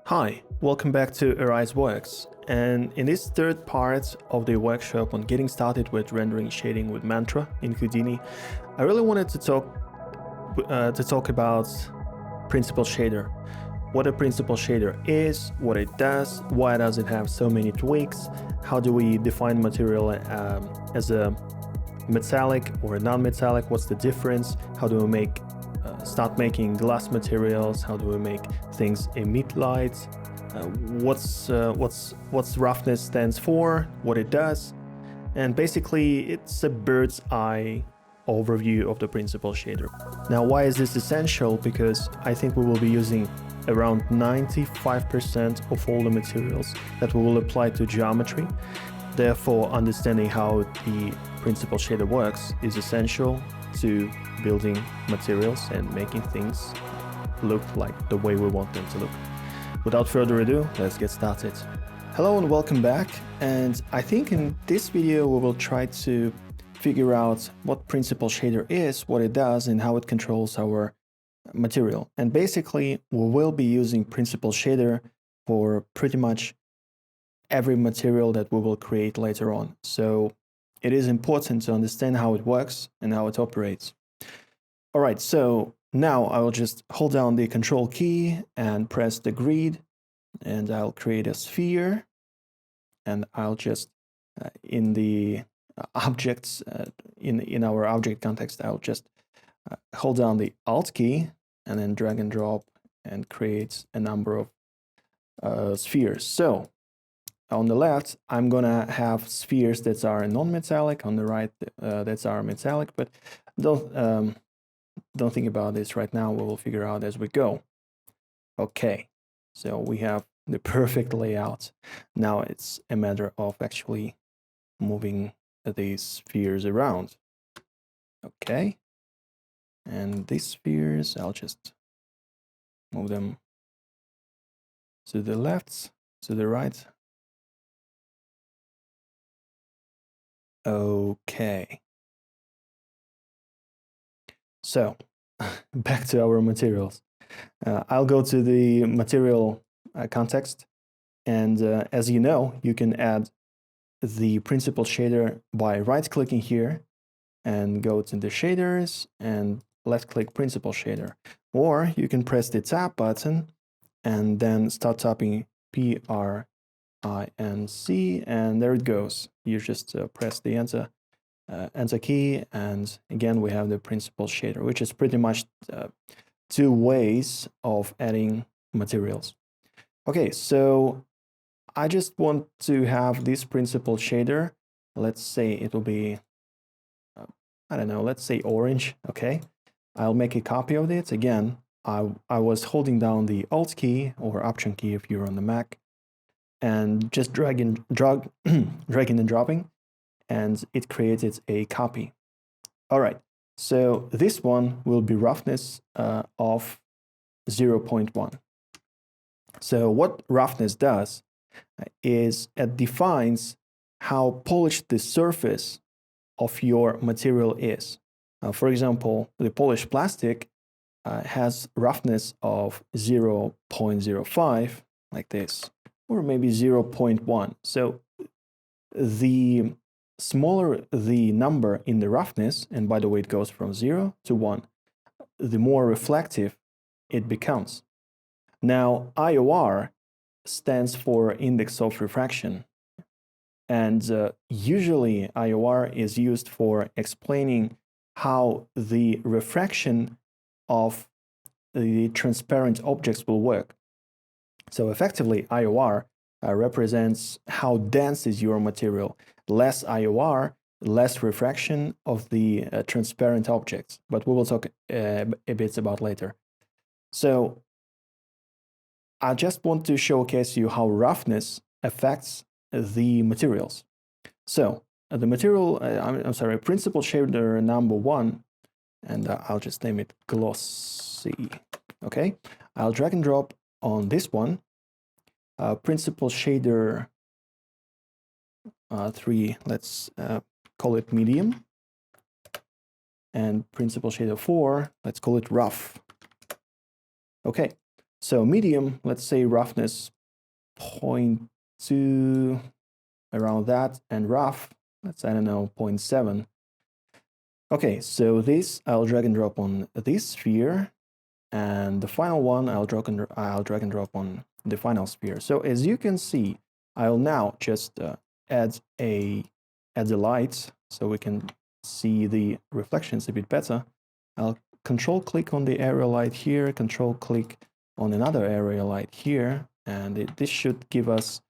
Hi, welcome back to Arise.Works, and in this third part of the workshop on getting started with rendering shading with Mantra in Houdini, I really wanted to talk about Principal Shader. What a Principal Shader is, what it does, why does it have so many tweaks, how do we define material as a metallic or a non-metallic, what's the difference, how do we start making glass materials, how do we make things emit light, what's roughness stands for, what it does, and basically it's a bird's eye overview of the Principal Shader. Now, why is this essential? Because I think we will be using around 95% of all the materials that we will apply to geometry. Therefore, understanding how the Principal Shader works is essential to building materials and making things look like the way we want them to look. Without further ado, let's get started. Hello and welcome back. And I think in this video, we will try to figure out what Principal Shader is, what it does, and how it controls our material. And basically, we will be using Principal Shader for pretty much every material that we will create later on. So it is important to understand how it works and how it operates. All right, so now I will just hold down the Control key and press the grid, and I'll create a sphere. And I'll just, in the objects, in our object context, I'll just hold down the Alt key and then drag and drop and create a number of spheres. So on the left, I'm gonna have spheres that are non-metallic. On the right, that are metallic. But don't think about this right now. We will figure out as we go. Okay, so we have the perfect layout. Now it's a matter of actually moving these spheres around. Okay, and these spheres, I'll just move them to the left, to the right. Okay. So back to our materials. I'll go to the material context, and as you know, you can add the Principal Shader by right-clicking here and go to the shaders and left-click Principal Shader. Or you can press the Tab button and then start tapping PRINC, and there it goes. You just press the Enter key, and again we have the Principal Shader, which is pretty much two ways of adding materials. Okay, so I just want to have this Principal Shader. Let's say it will be, I don't know, let's say orange. Okay, I'll make a copy of it. Again, I was holding down the Alt key or Option key if you're on the Mac, and just dragging and dropping, and it created a copy. All right, so this one will be roughness of 0.1. So what roughness does is it defines how polished the surface of your material is. For example, the polished plastic has roughness of 0.05, like this, or maybe 0.1. So the smaller the number in the roughness, and by the way, it goes from 0 to 1, the more reflective it becomes. Now, IOR stands for index of refraction, and usually IOR is used for explaining how the refraction of the transparent objects will work. So effectively, IOR represents how dense is your material. Less IOR, less refraction of the transparent objects, but we will talk a bit about later. So I just want to showcase you how roughness affects the materials. So the material, Principal Shader number 1, and I'll just name it glossy. Okay, I'll drag and drop on this one. Principal Shader 3, let's call it medium. And Principal Shader 4, let's call it rough. Okay, So medium, let's say roughness 0.2, around that, and rough, let's, I don't know, 0.7. Okay, so this I'll drag and drop on this sphere, and the final one I'll drag and drop on the final sphere. So as you can see, I'll now just add the light so we can see the reflections a bit better. I'll control click on the area light here, control click on another area light here, and this should give us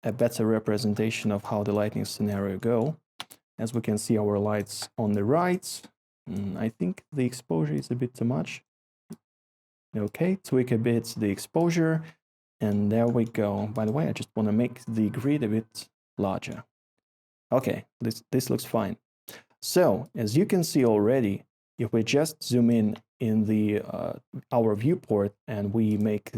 a better representation of how the lighting scenario go. As we can see our lights on the right, I think the exposure is a bit too much. Okay, tweak a bit the exposure, and there we go. By the way, I just want to make the grid a bit larger. Okay, this looks fine. So as you can see already, if we just zoom in the our viewport and we make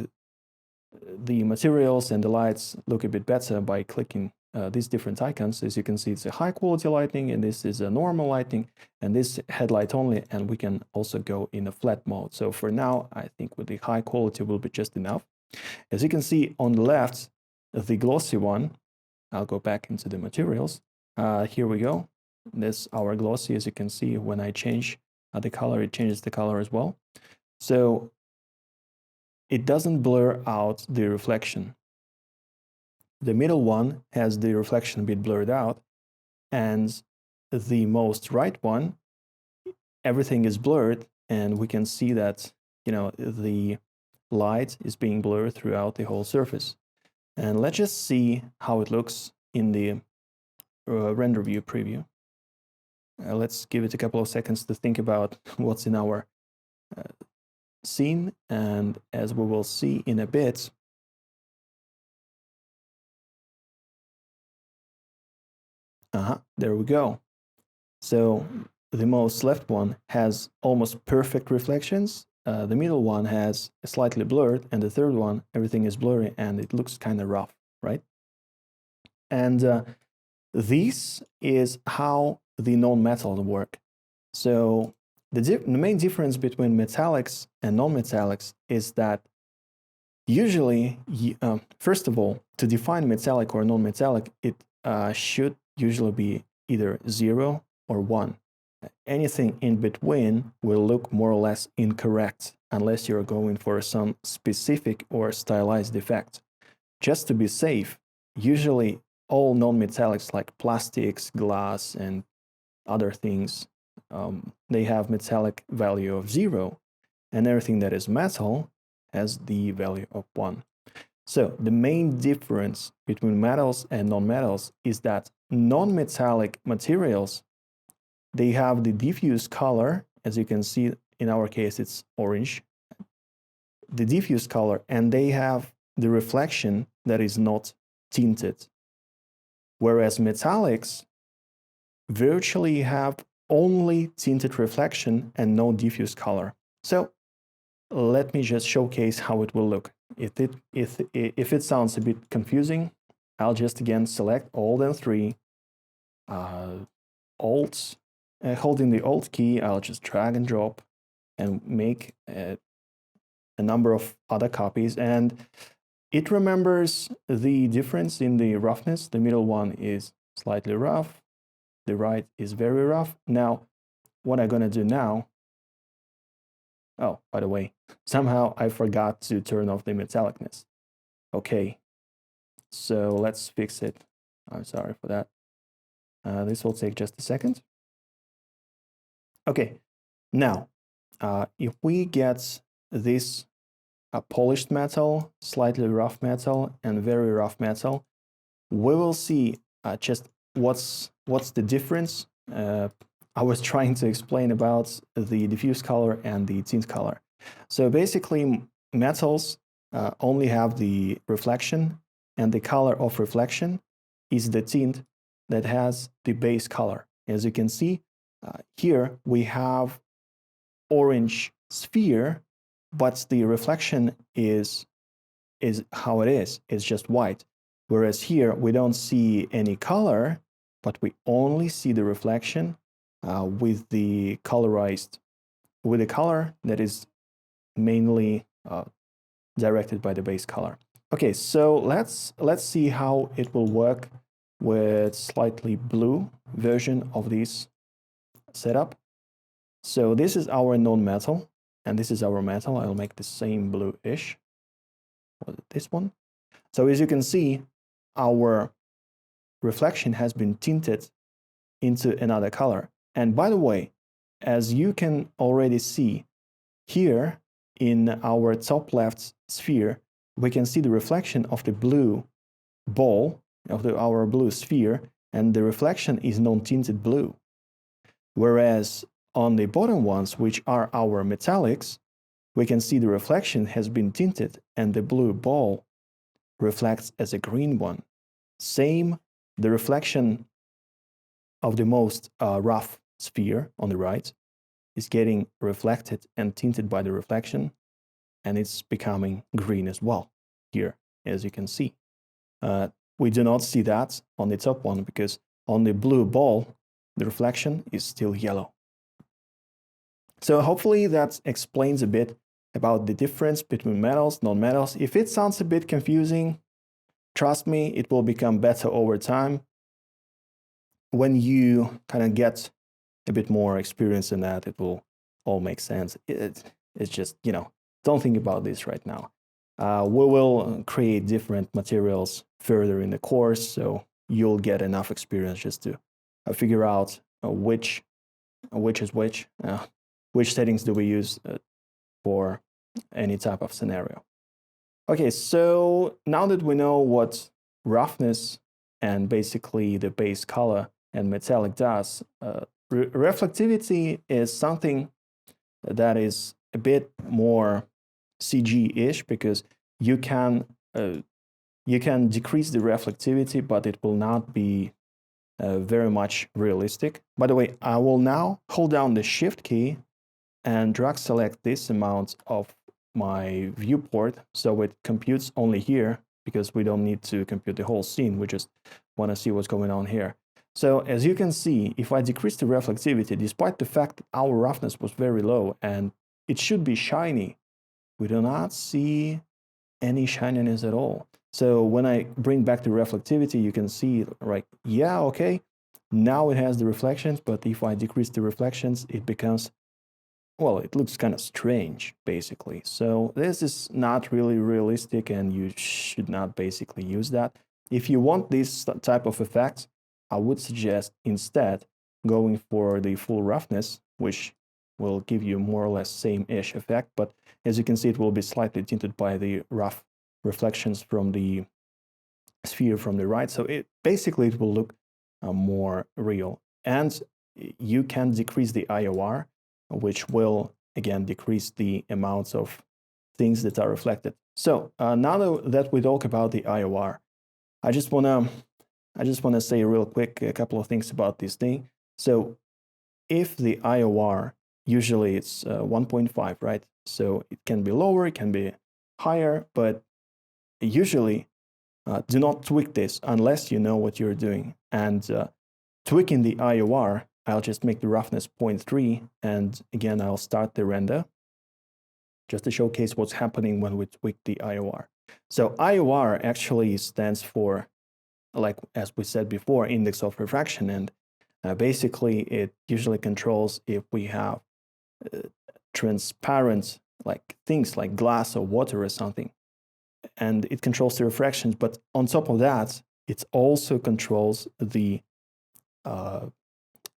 the materials and the lights look a bit better by clicking these different icons, as you can see, it's a high quality lighting, and this is a normal lighting, and this headlight only, and we can also go in a flat mode. So for now, I think with the high quality will be just enough. As you can see on the left, the glossy one, I'll go back into the materials. Here we go. This our glossy, as you can see, when I change the color, it changes the color as well. So it doesn't blur out the reflection. The middle one has the reflection a bit blurred out, and the most right one, everything is blurred, and we can see that, you know, the light is being blurred throughout the whole surface. And let's just see how it looks in the render view preview. Let's give it a couple of seconds to think about what's in our scene, and as we will see in a bit, there we go. So the most left one has almost perfect reflections, the middle one has slightly blurred, and the third one, everything is blurry and it looks kind of rough, right? And this is how the non-metal work. So the main difference between metallics and non-metallics is that usually, first of all, to define metallic or non-metallic, it should usually be either 0 or 1. Anything in between will look more or less incorrect unless you're going for some specific or stylized effect. Just to be safe, usually all non-metallics like plastics, glass, and other things, they have metallic value of 0, and everything that is metal has the value of 1. So the main difference between metals and non-metals is that non-metallic materials, they have the diffuse color, as you can see, in our case it's orange, the diffuse color, and they have the reflection that is not tinted. Whereas metallics virtually have only tinted reflection and no diffuse color. So let me just showcase how it will look. If it sounds a bit confusing, I'll just again select Alt and 3, Alt, holding the Alt key, I'll just drag and drop and make a number of other copies, and it remembers the difference in the roughness. The middle one is slightly rough, the right is very rough. Now, what I'm gonna do now, oh, by the way, somehow I forgot to turn off the metallicness. Okay, so let's fix it. I'm sorry for that. This will take just a second. Okay, now, if we get this polished metal, slightly rough metal, and very rough metal, we will see just what's the difference. I was trying to explain about the diffuse color and the tint color. So basically, metals only have the reflection, and the color of reflection is the tint that has the base color. As you can see, here we have orange sphere, but the reflection is how it is. It's just white. Whereas here we don't see any color, but we only see the reflection with the colorized, with a color that is mainly directed by the base color. Okay, so let's see how it will work with slightly blue version of this setup. So this is our non-metal, and this is our metal. I'll make the same bluish. Was it this one? So as you can see, our reflection has been tinted into another color. And by the way, as you can already see here in our top left sphere, we can see the reflection of the blue ball of our blue sphere, and the reflection is non-tinted blue. Whereas on the bottom ones, which are our metallics, we can see the reflection has been tinted and the blue ball reflects as a green one. Same, the reflection of the most rough sphere on the right is getting reflected and tinted by the reflection, and it's becoming green as well here, as you can see. We do not see that on the top one because on the blue ball, the reflection is still yellow. So hopefully that explains a bit about the difference between metals, non-metals. If it sounds a bit confusing, trust me, it will become better over time when you kind of get a bit more experience in that. It will all make sense. It's just, don't think about this right now. We will create different materials further in the course, so you'll get enough experience just to figure out which is which settings do we use for any type of scenario. Okay, so now that we know what roughness and basically the base color and metallic does, reflectivity is something that is a bit more CG-ish because you can decrease the reflectivity, but it will not be very much realistic. By the way, I will now hold down the Shift key and drag select this amount of my viewport so it computes only here because we don't need to compute the whole scene. We just want to see what's going on here. So as you can see, if I decrease the reflectivity, despite the fact that our roughness was very low and it should be shiny, we do not see any shininess at all. So when I bring back the reflectivity, you can see, right, yeah, okay, now it has the reflections, but if I decrease the reflections, it becomes, well, it looks kind of strange, basically. So this is not really realistic, and you should not basically use that. If you want this type of effect, I would suggest instead going for the full roughness, which will give you more or less same-ish effect, but as you can see, it will be slightly tinted by the rough reflections from the sphere from the right. So it will look more real. And you can decrease the IOR, which will again decrease the amounts of things that are reflected. So now that we talk about the IOR, I just wanna say real quick a couple of things about this thing. So if the IOR, usually it's 1.5, right? So it can be lower, it can be higher, but usually do not tweak this unless you know what you're doing. And tweaking the IOR, I'll just make the roughness 0.3, and again, I'll start the render just to showcase what's happening when we tweak the IOR. So IOR actually stands for, like as we said before, index of refraction, and basically it usually controls if we have transparent like things like glass or water or something, and it controls the refractions. But on top of that, it also controls the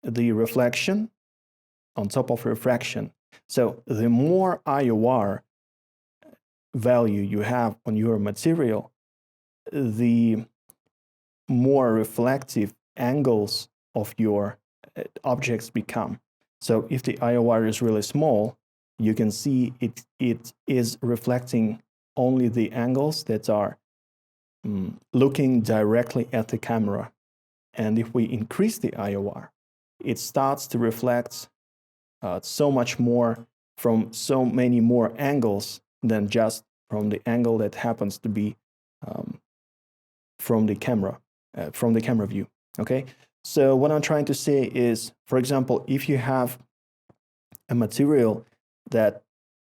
reflection on top of refraction. So the more IOR value you have on your material, the more reflective angles of your objects become. So if the IOR is really small, you can see it is reflecting only the angles that are looking directly at the camera. And if we increase the IOR, it starts to reflect so much more from so many more angles than just from the angle that happens to be from the camera view. Okay, so what I'm trying to say is, for example, if you have a material that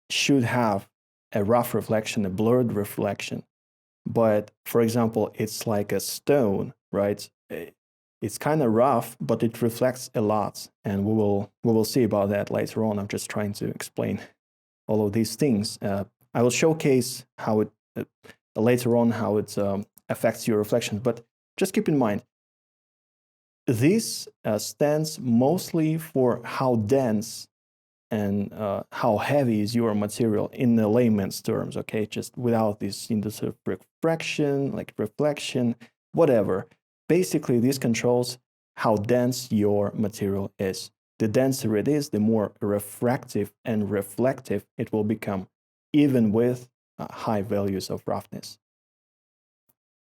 should have a rough reflection, a blurred reflection. But for example, it's like a stone, right? It's kind of rough, but it reflects a lot, and we will see about that later on. I'm just trying to explain all of these things. I will showcase how it later on how it affects your reflections. But just keep in mind, this stands mostly for how dense and how heavy is your material in the layman's terms, okay? Just without this indice of refraction, like reflection, whatever. Basically, this controls how dense your material is. The denser it is, the more refractive and reflective it will become, even with high values of roughness.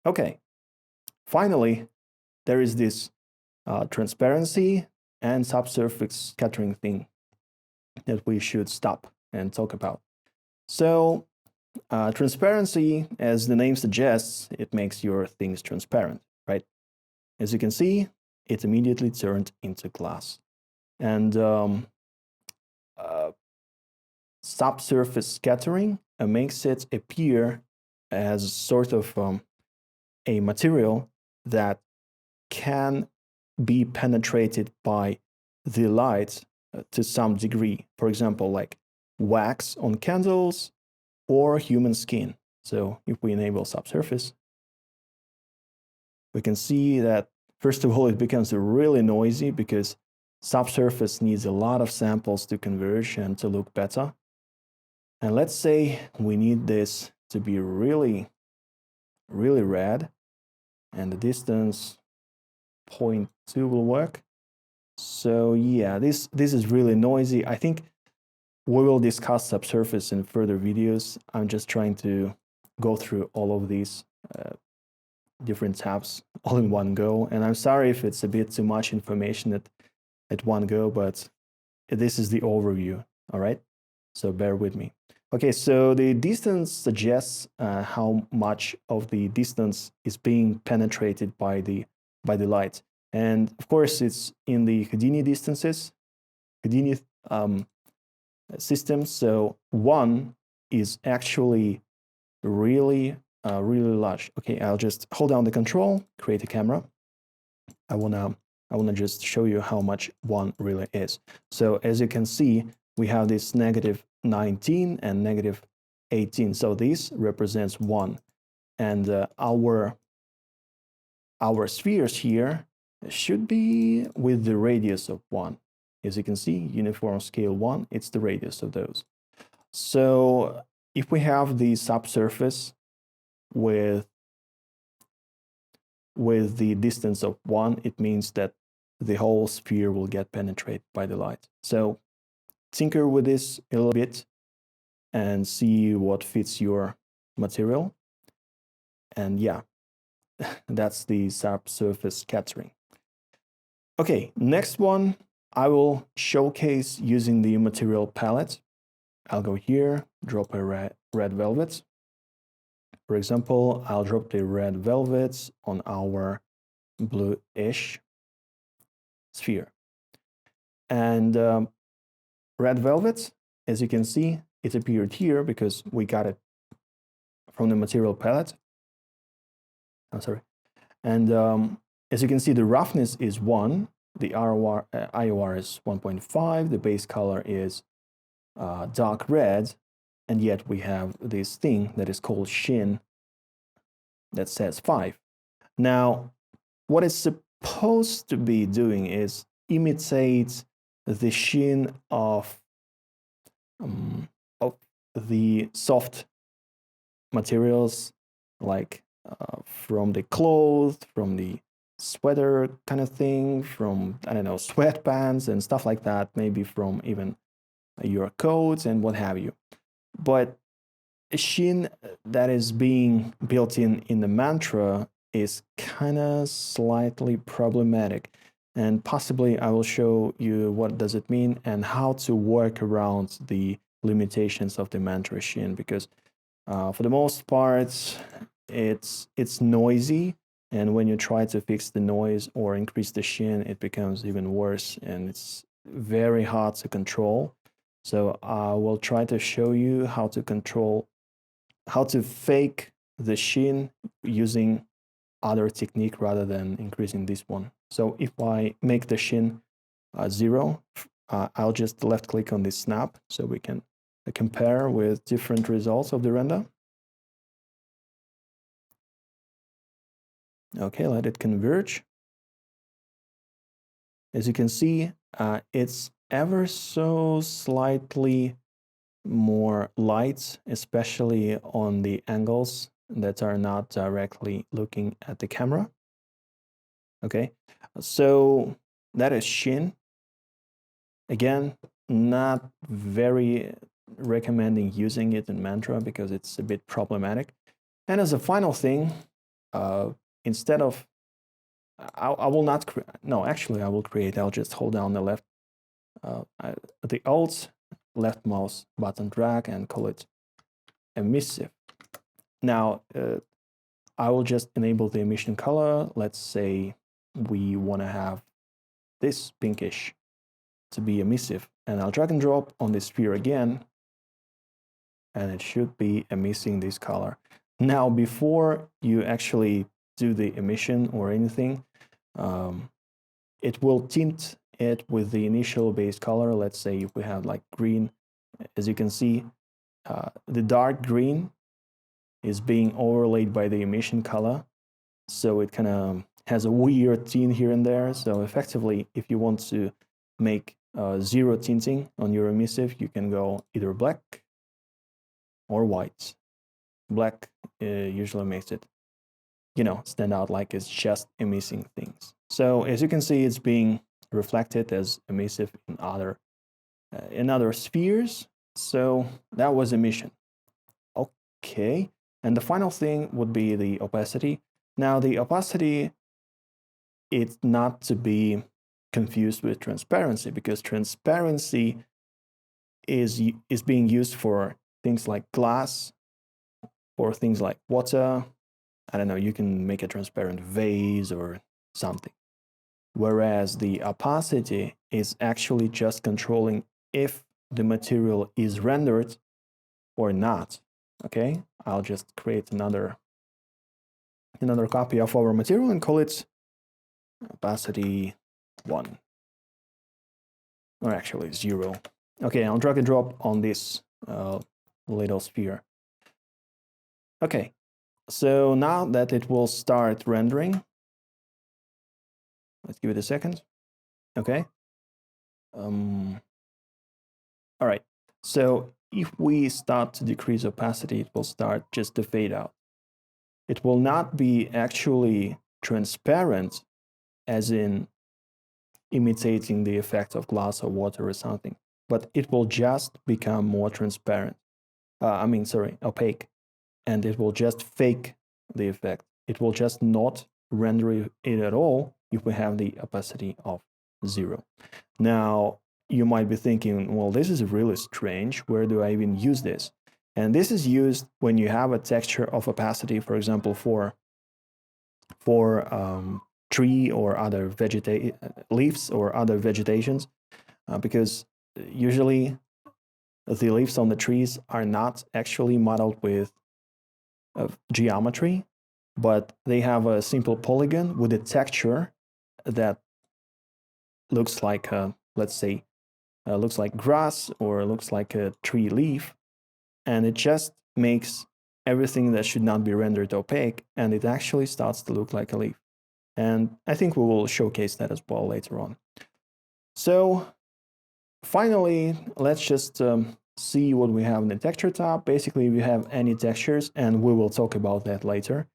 Okay, finally, there is this transparency and subsurface scattering thing that we should stop and talk about. So transparency, as the name suggests, it makes your things transparent, right? As you can see, it immediately turned into glass. And subsurface scattering makes it appear as sort of a material that can be penetrated by the light to some degree. For example, like wax on candles or human skin. So if we enable subsurface, we can see that, first of all, it becomes really noisy because subsurface needs a lot of samples to converge and to look better. And let's say we need this to be really, really red, and the distance 0.2 will work. So yeah, this is really noisy. I think we will discuss subsurface in further videos. I'm just trying to go through all of these different tabs all in one go. And I'm sorry if it's a bit too much information at one go, but this is the overview, all right? So bear with me. Okay, so the distance suggests how much of the distance is being penetrated by the light. And of course, it's in the Houdini distances, Houdini system. So 1 is actually really, really large. Okay, I'll just hold down the control, create a camera. I wanna just show you how much 1 really is. So as you can see, we have this -19 and -18. So this represents 1, and our spheres here should be with the radius of 1. As you can see, uniform scale 1, it's the radius of those. So if we have the subsurface with the distance of 1, it means that the whole sphere will get penetrated by the light. So tinker with this a little bit and see what fits your material. And yeah, that's the subsurface scattering. Okay, next one, I will showcase using the material palette. I'll go here, drop a red velvet. For example, I'll drop the red velvet on our bluish sphere. And red velvet, as you can see, it appeared here because we got it from the material palette. I'm sorry. And as you can see, the roughness is 1, the IOR is 1.5, the base color is dark red, and yet we have this thing that is called sheen that says 5. Now, what it's supposed to be doing is imitate the sheen of the soft materials, like from the clothes, from the sweater kind of thing, from, I don't know, sweatpants and stuff like that, maybe from even your coats and what have you. But a sheen that is being built in the mantra is kind of slightly problematic. And possibly I will show you what does it mean and how to work around the limitations of the mantra sheen, because for the most part, it's noisy, and when you try to fix the noise or increase the sheen, it becomes even worse, and it's very hard to control. So I will try to show you how to control how to fake the sheen using other technique rather than increasing this one. So if I make the sheen 0, I'll just left click on this snap so we can compare with different results of the render. Okay, let it converge. As you can see, it's ever so slightly more light, especially on the angles that are not directly looking at the camera. Okay, so that is sheen. Again, not very recommending using it in Mantra because it's a bit problematic. And as a final thing, instead of, I will not, no, actually I will create, I'll just hold down the left, the Alt, left mouse button drag and call it Emissive. Now, I will just enable the emission color. Let's say we want to have this pinkish to be emissive, and I'll drag and drop on the sphere again, and it should be emitting this color. Now, before you actually do the emission or anything, it will tint it with the initial base color. Let's say if we have like green, as you can see, the dark green is being overlaid by the emission color. So it kind of has a weird tint here and there. So effectively, if you want to make 0 tinting on your emissive, you can go either black or white. Black usually makes it, stand out like it's just emitting things. So as you can see, it's being reflected as emissive in other spheres. So that was emission. Okay, and the final thing would be the opacity. Now the opacity, it's not to be confused with transparency, because transparency is being used for things like glass or things like water. I don't know, you can make a transparent vase or something. Whereas the opacity is actually just controlling if the material is rendered or not. Okay, I'll just create another copy of our material and call it opacity 1. Or actually 0. Okay, I'll drag and drop on this little sphere. Okay, so now that it will start rendering, let's give it a second. Okay. All right, so if we start to decrease opacity, it will start just to fade out. It will not be actually transparent, as in imitating the effect of glass or water or something, but it will just become more transparent. Opaque, and it will just fake the effect. It will just not render it at all if we have the opacity of 0. Now, you might be thinking, well, this is really strange. Where do I even use this? And this is used when you have a texture of opacity, for example, for tree or other leaves or other vegetations, because usually the leaves on the trees are not actually modeled with geometry, but they have a simple polygon with a texture that looks like, let's say, looks like grass or looks like a tree leaf, and it just makes everything that should not be rendered opaque, and it actually starts to look like a leaf. And I think we will showcase that as well later on. So finally, let's just see what we have in the texture tab. Basically, if you have any textures, and we will talk about that later,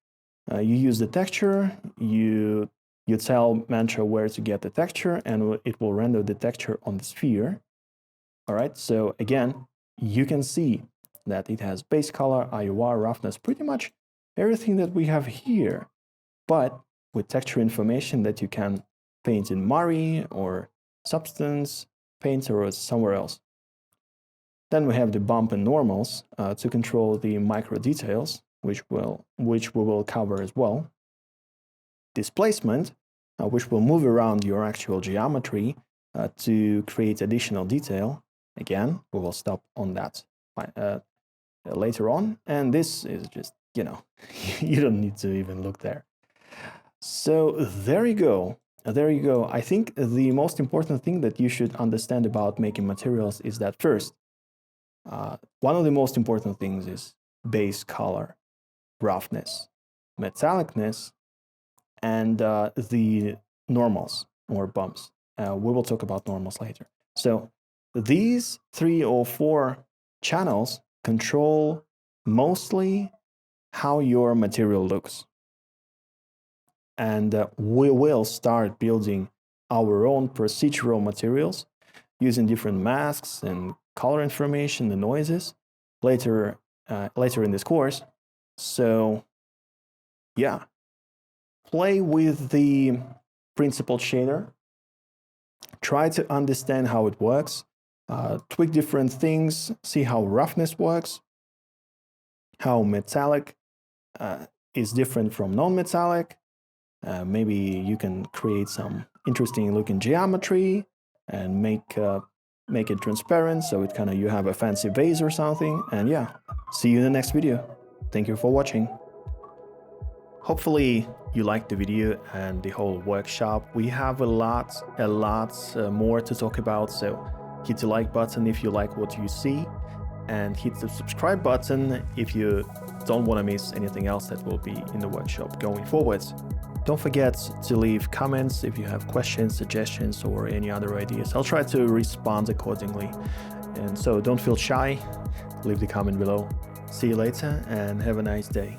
you use the texture, you tell Mantra where to get the texture, and it will render the texture on the sphere. All right, so again, you can see that it has base color, IOR, roughness, pretty much everything that we have here, but with texture information that you can paint in Mari or Substance Painter or somewhere else. Then we have the bump and normals to control the micro details, which we will cover as well. Displacement, which will move around your actual geometry to create additional detail. Again, we will stop on that later on. And this is just, you know, you don't need to even look there. So there you go. There you go. I think the most important thing that you should understand about making materials is that first, one of the most important things is base color, roughness, metallicness, and the normals or bumps. We will talk about normals later. So these 3 or 4 channels control mostly how your material looks. And we will start building our own procedural materials using different masks and color information and noises later in this course. So yeah, play with the principled shader, try to understand how it works, tweak different things, see how roughness works, how metallic is different from non-metallic. Maybe you can create some interesting looking geometry and make it transparent, so it kind of you have a fancy vase or something. And yeah, see you in the next video. Thank you for watching. Hopefully you liked the video and the whole workshop. We have a lot more to talk about, so hit the like button if you like what you see, and hit the subscribe button if you don't want to miss anything else that will be in the workshop going forwards. Don't forget to leave comments if you have questions, suggestions, or any other ideas. I'll try to respond accordingly. And so don't feel shy, leave the comment below. See you later and have a nice day.